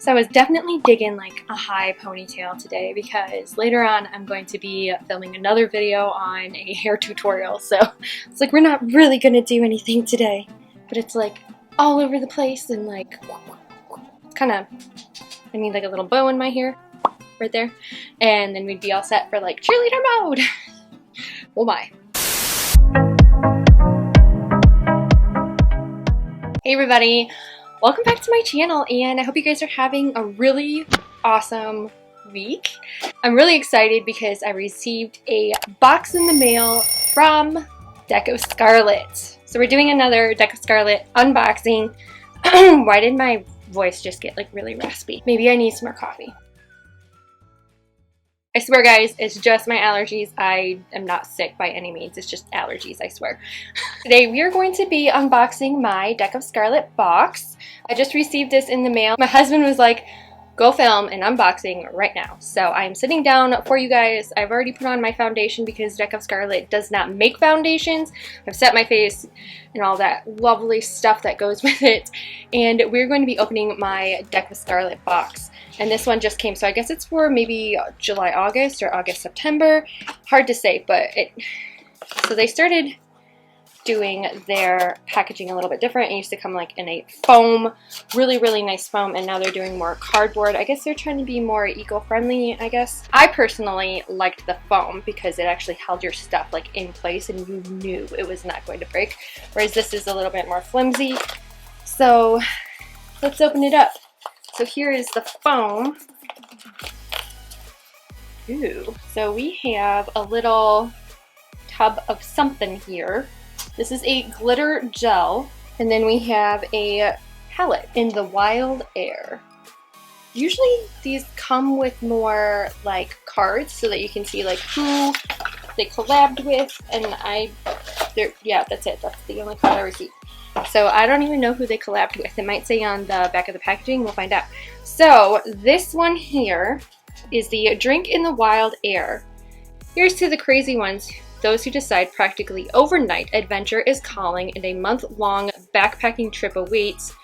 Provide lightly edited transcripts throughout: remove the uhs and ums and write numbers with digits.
So I was definitely digging like a high ponytail today because later on I'm going to be filming another video on a hair tutorial. So it's like we're not really gonna do anything today, but it's like all over the place and like kind of, I need like a little bow in my hair right there, and then we'd be all set for like cheerleader mode. Oh my. Hey everybody, welcome back to my channel, and I hope you guys are having a really awesome week. I'm really excited because I received a box in the mail from DECK of SCARLET. So we're doing another DECK of SCARLET unboxing. Why did my voice just get like really raspy? Maybe I need some more coffee. I swear guys, it's just my allergies. I am not sick by any means. It's just allergies, I swear. Today we are going to be unboxing my DECK of SCARLET box. I just received this in the mail. My husband was like, go film an unboxing right now. So I'm sitting down for you guys. I've already put on my foundation because DECK of SCARLET does not make foundations. I've set my face and all that lovely stuff that goes with it. And we're going to be opening my DECK of SCARLET box. And this one just came, so I guess it's for maybe July, August, or August, September. Hard to say, but so they started doing their packaging a little bit different. It used to come like in a foam, really nice foam, and now they're doing more cardboard. I guess they're trying to be more eco-friendly, I guess. I personally liked the foam because it actually held your stuff like in place and you knew it was not going to break, whereas this is a little bit more flimsy. So let's open it up. So here is the foam. Ooh. So we have a little tub of something here. This is a glitter gel, and then we have a palette in the wild air. Usually these come with more like cards so that you can see like who they collabed with, and yeah, that's it. That's the only card I received. So I don't even know who they collabed with. It might say on the back of the packaging. We'll find out. So this one here is the Drink in the Wild Air. Here's to the crazy ones. Those who decide practically overnight adventure is calling and a month-long backpacking trip awaits.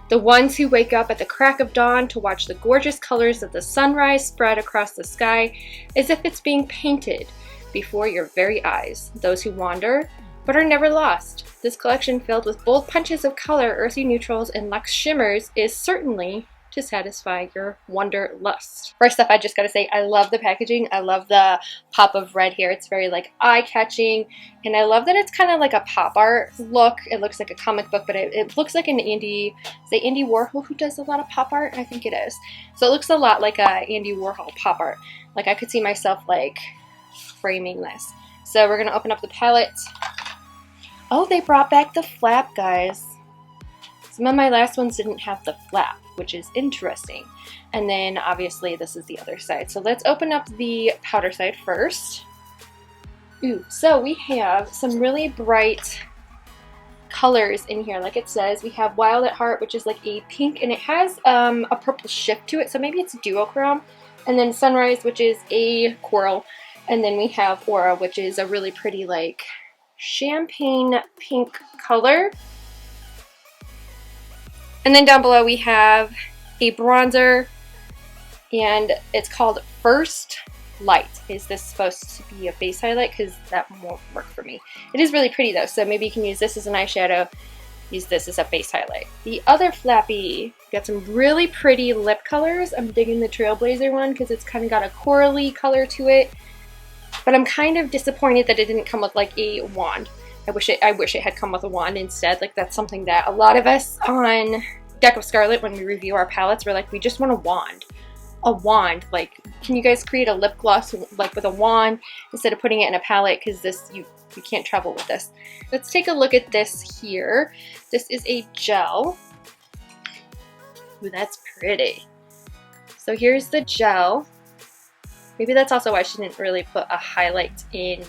The ones who wake up at the crack of dawn to watch the gorgeous colors of the sunrise spread across the sky as if it's being painted before your very eyes. Those who wander but are never lost. This collection filled with bold punches of color, earthy neutrals, and luxe shimmers is certainly to satisfy your wanderlust. First off, I just gotta say, I love the packaging. I love the pop of red here. It's very like eye-catching, and I love that it's kind of like a pop art look. It looks like a comic book, but it looks like an Andy Warhol, who does a lot of pop art? I think it is. So it looks a lot like a Andy Warhol pop art. Like I could see myself like framing this. So we're gonna open up the palette. Oh, they brought back the flap, guys. Some of my last ones didn't have the flap, which is interesting. And then obviously this is the other side. So let's open up the powder side first. Ooh, so we have some really bright colors in here. Like it says, we have Wild at Heart, which is like a pink, and it has a purple shift to it. So maybe it's duochrome. And then Sunrise, which is a coral. And then we have Aura, which is a really pretty like champagne pink color. And then down below we have a bronzer, and it's called First Light. Is this supposed to be a base highlight? Because that won't work for me. It is really pretty though, so maybe you can use this as an eyeshadow, use this as a base highlight. The other flappy, got some really pretty lip colors. I'm digging the Trailblazer one because it's kind of got a corally color to it. But I'm kind of disappointed that it didn't come with like a wand. I wish it had come with a wand instead. Like that's something that a lot of us on DECK of SCARLET, when we review our palettes, we're like, we just want a wand. A wand. Like, can you guys create a lip gloss like with a wand instead of putting it in a palette? Because this, you can't travel with this. Let's take a look at this here. This is a gel. Ooh, that's pretty. So here's the gel. Maybe that's also why she didn't really put a highlight in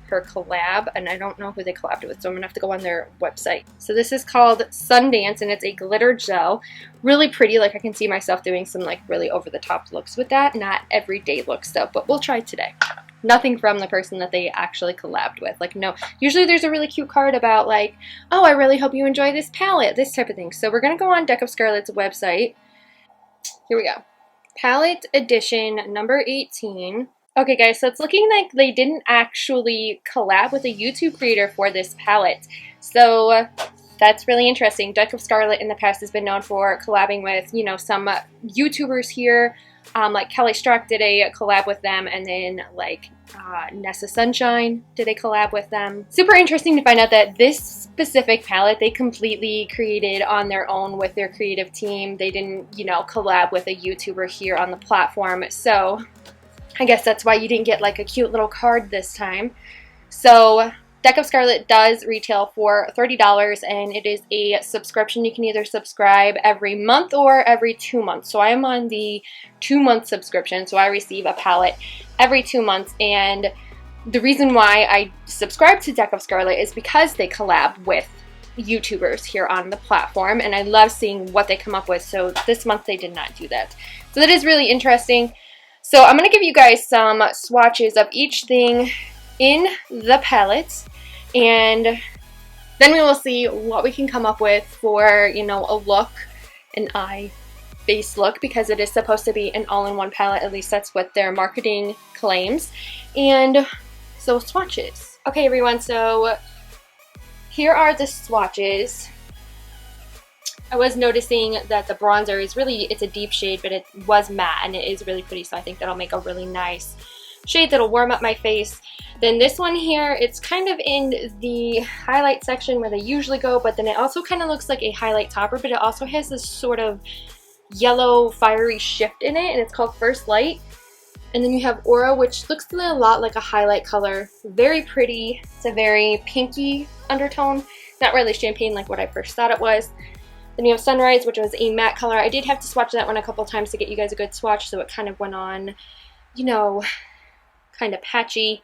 her collab, and I don't know who they collabed with, so I'm gonna have to go on their website. So this is called Sundance, and it's a glitter gel. Really pretty. Like I can see myself doing some like really over the top looks with that. Not everyday looks though, but we'll try today. Nothing from the person that they actually collabed with. Like no, usually there's a really cute card about like, oh, I really hope you enjoy this palette, this type of thing. So we're gonna go on DECK of SCARLET's website. Here we go. Palette edition number 18. Okay guys, so it's looking like they didn't actually collab with a YouTube creator for this palette. So that's really interesting. Deck of Scarlet in the past has been known for collabing with, you know, some YouTubers here. Like Kelly Struck did a collab with them, and then like Nessa Sunshine did a collab with them. Super interesting to find out that this specific palette they completely created on their own with their creative team. They didn't, you know, collab with a YouTuber here on the platform. So I guess that's why you didn't get like a cute little card this time. So Deck of Scarlet does retail for $30, and it is a subscription. You can either subscribe every month or every 2 months. So I am on the 2-month subscription, so I receive a palette every 2 months. And the reason why I subscribe to Deck of Scarlet is because they collab with YouTubers here on the platform, and I love seeing what they come up with. So this month they did not do that. So that is really interesting. So I'm going to give you guys some swatches of each thing in the palette, and then we will see what we can come up with for, you know, a look, an eye base look, because it is supposed to be an all-in-one palette. At least that's what their marketing claims. And so swatches. Okay everyone, so here are the swatches. I was noticing that the bronzer is really, it's a deep shade, but it was matte and it is really pretty, so I think that'll make a really nice shade that'll warm up my face. Then this one here, it's kind of in the highlight section where they usually go, but then it also kind of looks like a highlight topper, but it also has this sort of yellow fiery shift in it, and it's called First Light. And then you have Aura, which looks a lot like a highlight color. Very pretty. It's a very pinky undertone, not really champagne like what I first thought it was. Then you have Sunrise, which was a matte color. I did have to swatch that one a couple times to get you guys a good swatch, so it kind of went on, you know, kind of patchy.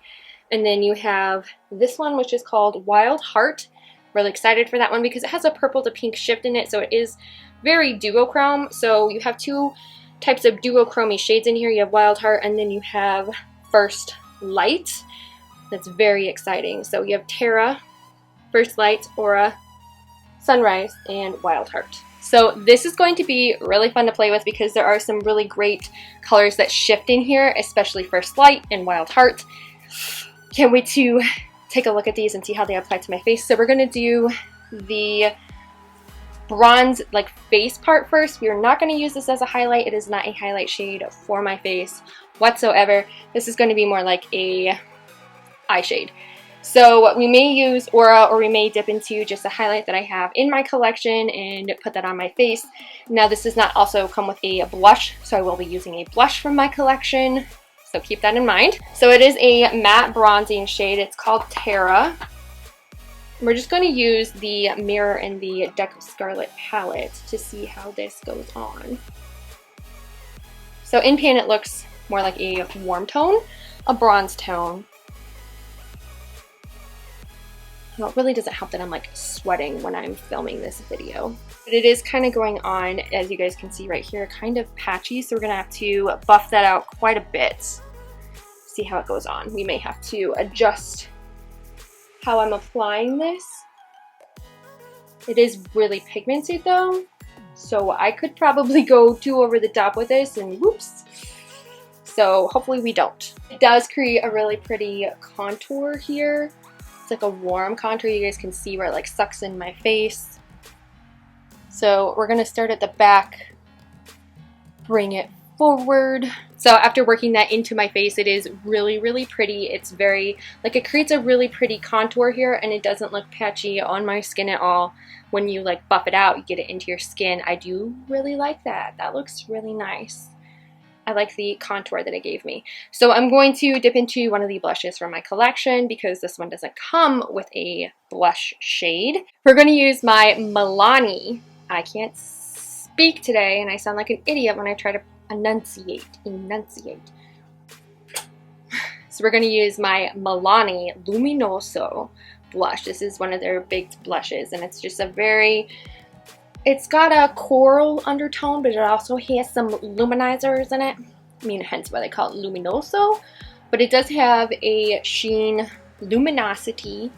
And then you have this one, which is called Wild Heart. Really excited for that one because it has a purple to pink shift in it, so it is very duochrome. So you have two types of duochromy shades in here. You have Wild Heart, and then you have First Light. That's very exciting. So you have Terra, First Light, Aura, Sunrise, and Wild Heart. So this is going to be really fun to play with because there are some really great colors that shift in here, especially First Light and Wild Heart. Can't wait to take a look at these and see how they apply to my face. So we're going to do the bronze like face part first. We are not going to use this as a highlight. It is not a highlight shade for my face whatsoever. This is going to be more like a eye shade. So we may use Aura, or we may dip into just a highlight that I have in my collection and put that on my face. Now this does not also come with a blush, so I will be using a blush from my collection, so keep that in mind. So it is a matte bronzing shade. It's called Terra. We're just going to use the mirror in the Deck of Scarlet palette to see how this goes on. So in pan it looks more like a warm tone, a bronze tone. Well, it really doesn't help that I'm like sweating when I'm filming this video. But it is kind of going on, as you guys can see right here, kind of patchy, so we're going to have to buff that out quite a bit. See how it goes on. We may have to adjust how I'm applying this. It is really pigmented though, so I could probably go too over the top with this and whoops. So hopefully we don't. It does create a really pretty contour here. It's like a warm contour. You guys can see where it like sucks in my face. So we're gonna start at the back, bring it forward. So after working that into my face, it is really, really pretty. It's very, like it creates a really pretty contour here, and it doesn't look patchy on my skin at all. When you like buff it out, you get it into your skin. I do really like that. That looks really nice. I like the contour that it gave me. So I'm going to dip into one of the blushes from my collection because this one doesn't come with a blush shade. We're going to use my Milani. I can't speak today and I sound like an idiot when I try to enunciate. So we're going to use my Milani Luminoso blush. This is one of their big blushes, and it's just a very, it's got a coral undertone, but it also has some luminizers in it. I mean, hence why they call it Luminoso. But it does have a sheen luminosity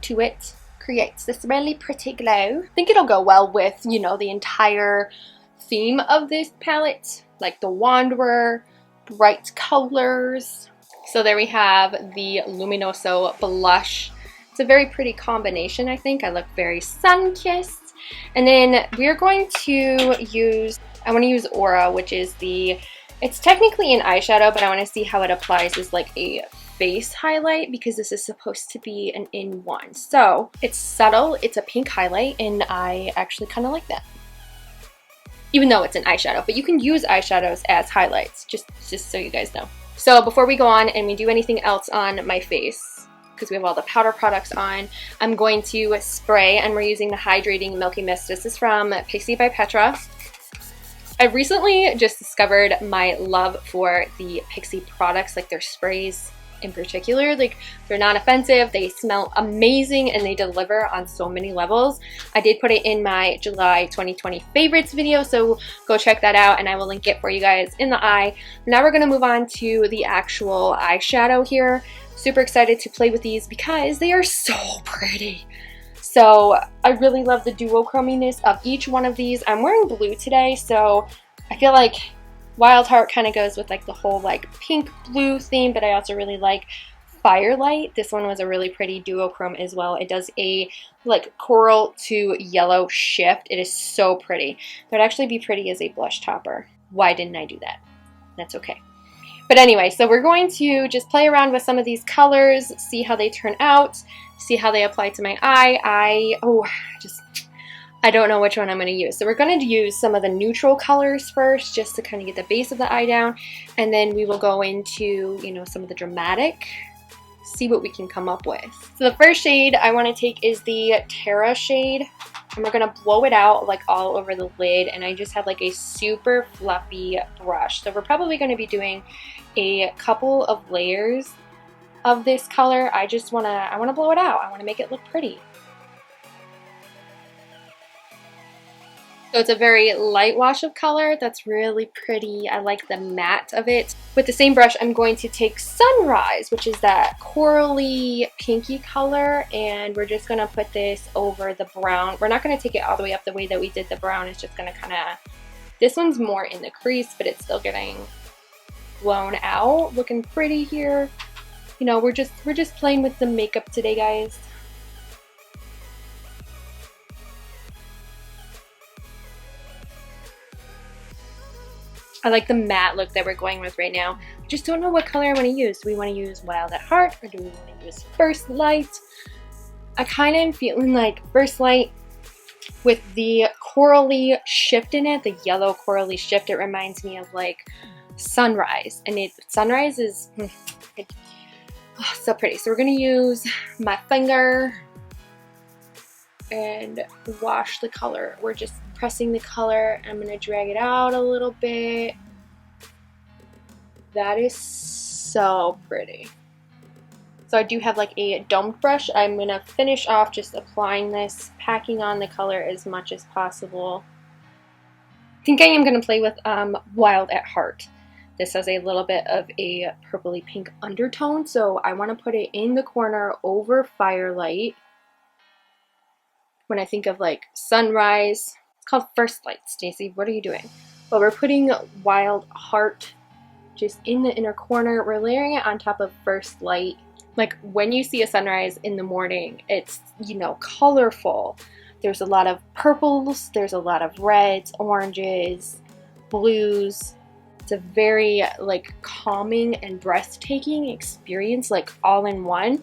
to it. Creates this really pretty glow. I think it'll go well with, you know, the entire theme of this palette, like the Wanderer, bright colors. So there we have the Luminoso blush. It's a very pretty combination, I think. I look very sun-kissed. And then we're going to use, I want to use Aura, which is it's technically an eyeshadow, but I want to see how it applies as like a face highlight because this is supposed to be an in-one. So it's subtle, it's a pink highlight, and I actually kind of like that. Even though it's an eyeshadow, but you can use eyeshadows as highlights, just so you guys know. So before we go on and we do anything else on my face, because we have all the powder products on, I'm going to spray, and we're using the Hydrating Milky Mist. This is from Pixi by Petra. I recently just discovered my love for the Pixi products, like their sprays in particular. Like, they're not offensive, they smell amazing, and they deliver on so many levels. I did put it in my July 2020 favorites video, so go check that out, and I will link it for you guys in the eye. Now we're going to move on to the actual eyeshadow here. Super excited to play with these because they are so pretty. So I really love the duochrominess of each one of these. I'm wearing blue today, so I feel like Wild Heart kind of goes with like the whole like pink blue theme, but I also really like Firelight. This one was a really pretty duochrome as well. It does a like coral to yellow shift. It is so pretty. That would actually be pretty as a blush topper. Why didn't I do that? That's okay. But anyway, so we're going to just play around with some of these colors, see how they turn out, see how they apply to my eye. I don't know which one I'm going to use. So we're going to use some of the neutral colors first, just to kind of get the base of the eye down. And then we will go into, you know, some of the dramatic, see what we can come up with. So the first shade I want to take is the Terra shade. And we're going to blow it out like all over the lid. And I just have like a super fluffy brush. So we're probably going to be doing a couple of layers of this color. I want to blow it out. I want to make it look pretty. So it's a very light wash of color that's really pretty. I like the matte of it. With the same brush, I'm going to take Sunrise, which is that corally pinky color, and we're just going to put this over the brown. We're not going to take it all the way up the way that we did the brown. It's just going to kind of, this one's more in the crease, but it's still getting blown out. Looking pretty here. You know, we're just playing with the makeup today, guys. I like the matte look that we're going with right now. I just don't know what color I want to use. Do we want to use Wild at Heart, or do we want to use First Light? I kind of am feeling like First Light with the corally shift in it, the yellow corally shift. It reminds me of like Sunrise, and Sunrise is so pretty. So we're going to use my finger and wash the color. We're just pressing the color. I'm going to drag it out a little bit. That is so pretty. So I do have like a domed brush. I'm going to finish off just applying this, packing on the color as much as possible. I think I am going to play with Wild at Heart. This has a little bit of a purpley pink undertone, so I want to put it in the corner over Firelight. When I think of like Sunrise, it's called First Light, Stacy. What are you doing? Well, we're putting Wild Heart just in the inner corner. We're layering it on top of First Light. Like when you see a sunrise in the morning, it's, you know, colorful. There's a lot of purples, there's a lot of reds, oranges, blues. It's a very like calming and breathtaking experience, like all in one.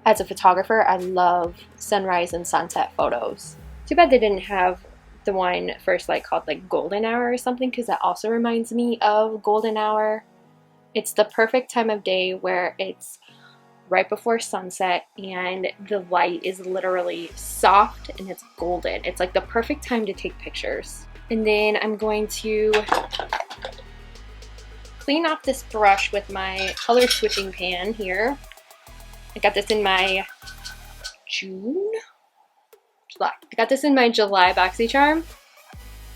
As a photographer, I love sunrise and sunset photos. Too bad they didn't have the one First Light called like Golden Hour or something, because that also reminds me of Golden Hour. It's the perfect time of day where it's right before sunset and the light is literally soft and it's golden. It's like the perfect time to take pictures. And then I'm going to clean off this brush with my color switching pan here. I got this in my July. I got this in my July BoxyCharm.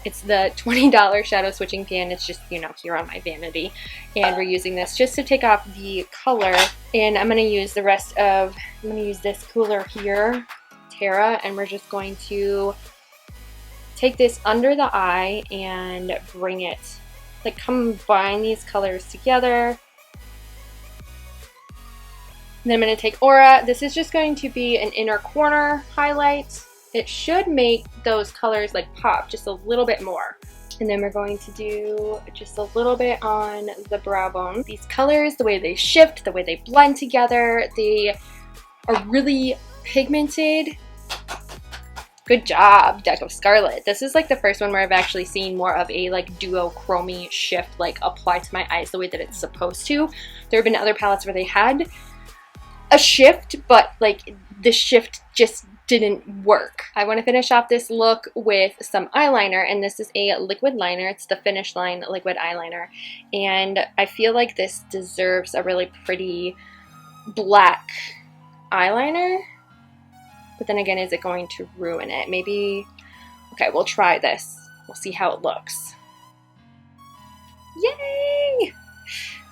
It's the $20 shadow switching pan. It's just, you know, here on my vanity. And we're using this just to take off the color. And I'm going to use the rest of, I'm going to use this cooler here, Terra, and we're just going to take this under the eye and bring it, like combine these colors together. And then I'm going to take Aura. This is just going to be an inner corner highlight. It should make those colors like pop just a little bit more. And then we're going to do just a little bit on the brow bone. These colors, the way they shift, the way they blend together, they are really pigmented. Good job, Deck of Scarlet. This is like the first one where I've actually seen more of a like duochrome shift like apply to my eyes the way that it's supposed to. There have been other palettes where they had a shift, but like the shift just didn't work. I want to finish off this look with some eyeliner, and this is a liquid liner. It's the Finish Line liquid eyeliner, and I feel like this deserves a really pretty black eyeliner, but then again, is it going to ruin it? Maybe, okay, we'll try this. We'll see how it looks. Yay!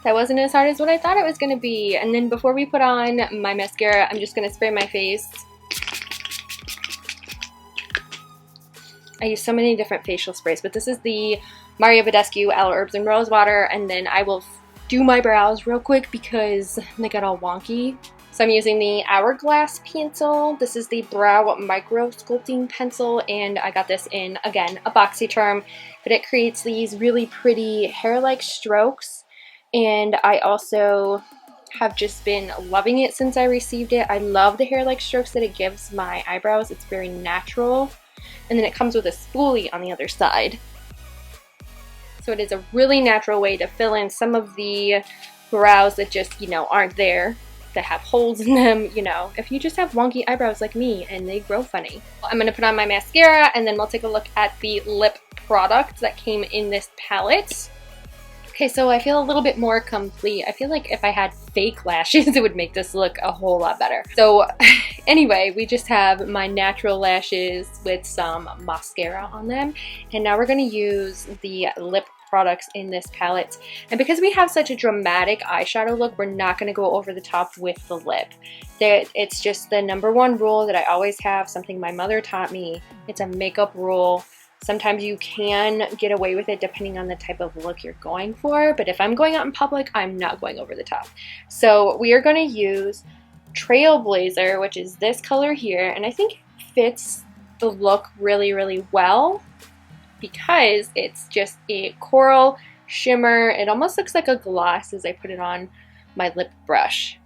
That wasn't as hard as what I thought it was going to be. And then before we put on my mascara, I'm just going to spray my face. I use so many different facial sprays, but this is the Mario Badescu Aloe Herbs and Rose Water, and then I will do my brows real quick because they got all wonky. So I'm using the Hourglass pencil. This is the Brow Micro Sculpting Pencil, and I got this in, again, a BoxyCharm, but it creates these really pretty hair-like strokes. And I also have just been loving it since I received it. I love the hair-like strokes that it gives my eyebrows. It's very natural. And then it comes with a spoolie on the other side. So it is a really natural way to fill in some of the brows that just, you know, aren't there, that have holes in them, you know, if you just have wonky eyebrows like me and they grow funny. I'm going to put on my mascara, and then we'll take a look at the lip product that came in this palette. Okay, so I feel a little bit more complete. I feel like if I had fake lashes, it would make this look a whole lot better. So anyway, we just have my natural lashes with some mascara on them. And now we're gonna use the lip products in this palette. And because we have such a dramatic eyeshadow look, we're not gonna go over the top with the lip. It's just the #1 rule that I always have, something my mother taught me. It's a makeup rule. Sometimes you can get away with it depending on the type of look you're going for, but if I'm going out in public, I'm not going over the top. So we are going to use Trailblazer, which is this color here, and I think it fits the look really, really well because it's just a coral shimmer. It almost looks like a gloss as I put it on my lip brush.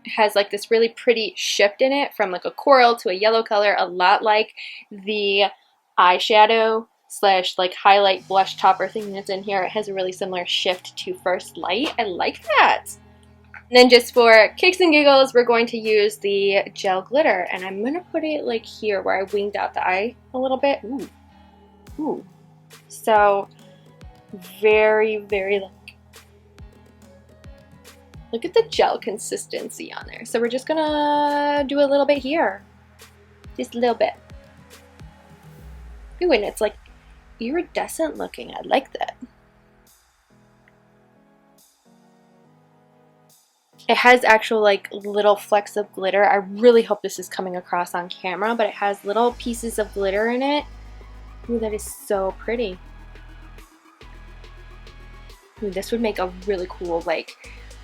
It has like this really pretty shift in it from like a coral to a yellow color, a lot like the eyeshadow slash like highlight blush topper thing that's in here. It has a really similar shift to First Light. I like that. And then just for kicks and giggles, we're going to use the gel glitter, and I'm going to put it like here where I winged out the eye a little bit. Ooh. Ooh. So very, very look at the gel consistency on there. So we're just gonna do a little bit here. Just a little bit. Ooh, and it's like iridescent looking. I like that. It has actual like little flecks of glitter. I really hope this is coming across on camera, but it has little pieces of glitter in it. Ooh, that is so pretty. Ooh, this would make a really cool like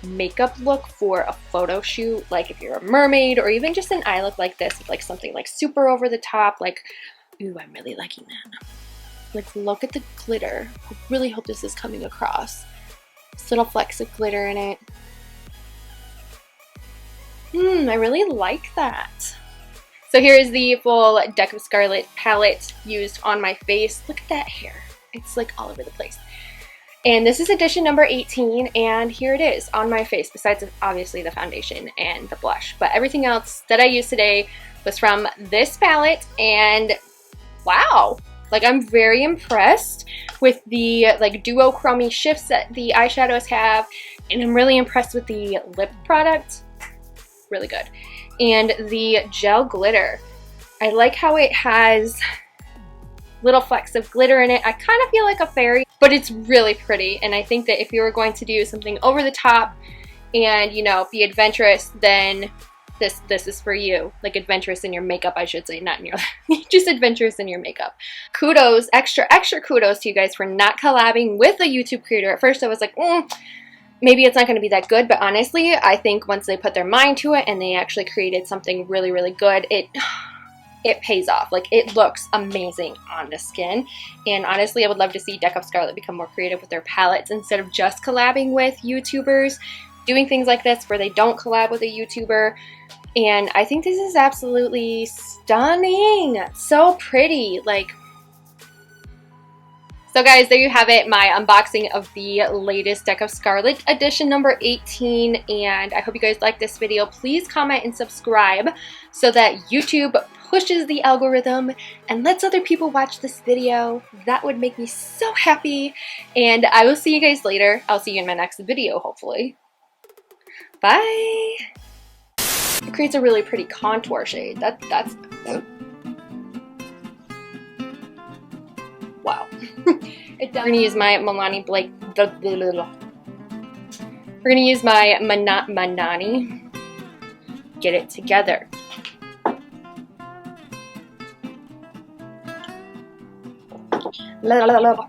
makeup look for a photo shoot, like if you're a mermaid, or even just an eye look like this with like something like super over the top. Like, ooh, I'm really liking that. Like, look at the glitter. I really hope this is coming across. Just little flecks of glitter in it. I really like that. So here is the full Deck of Scarlet palette used on my face. Look at that hair. It's like all over the place. And this is edition number 18, and here it is on my face, besides obviously the foundation and the blush. But everything else that I used today was from this palette, and wow! Like, I'm very impressed with the like duochrome shifts that the eyeshadows have, and I'm really impressed with the lip product. Really good. And the gel glitter. I like how it has little flecks of glitter in it. I kind of feel like a fairy, but it's really pretty. And I think that if you were going to do something over the top and, you know, be adventurous, then this is for you. Like adventurous in your makeup, I should say, not in your just adventurous in your makeup. Kudos, extra kudos to you guys for not collabing with a YouTube creator. At first I was like, maybe it's not going to be that good, but honestly, I think once they put their mind to it and they actually created something really, really good, it pays off. Like, it looks amazing on the skin. And honestly, I would love to see DECK of Scarlet become more creative with their palettes instead of just collabing with YouTubers, doing things like this where they don't collab with a YouTuber. And I think this is absolutely stunning. So pretty. Like, so guys, there you have it, my unboxing of the latest DECK of Scarlet edition number 18, and I hope you guys like this video. Please comment and subscribe so that YouTube pushes the algorithm and lets other people watch this video. That would make me so happy, and I will see you guys later. I'll see you in my next video, hopefully. Bye! It creates a really pretty contour shade. That's wow. We're gonna use my Milani Blake. We're gonna use my Manani. Get it together. La, la, la, la.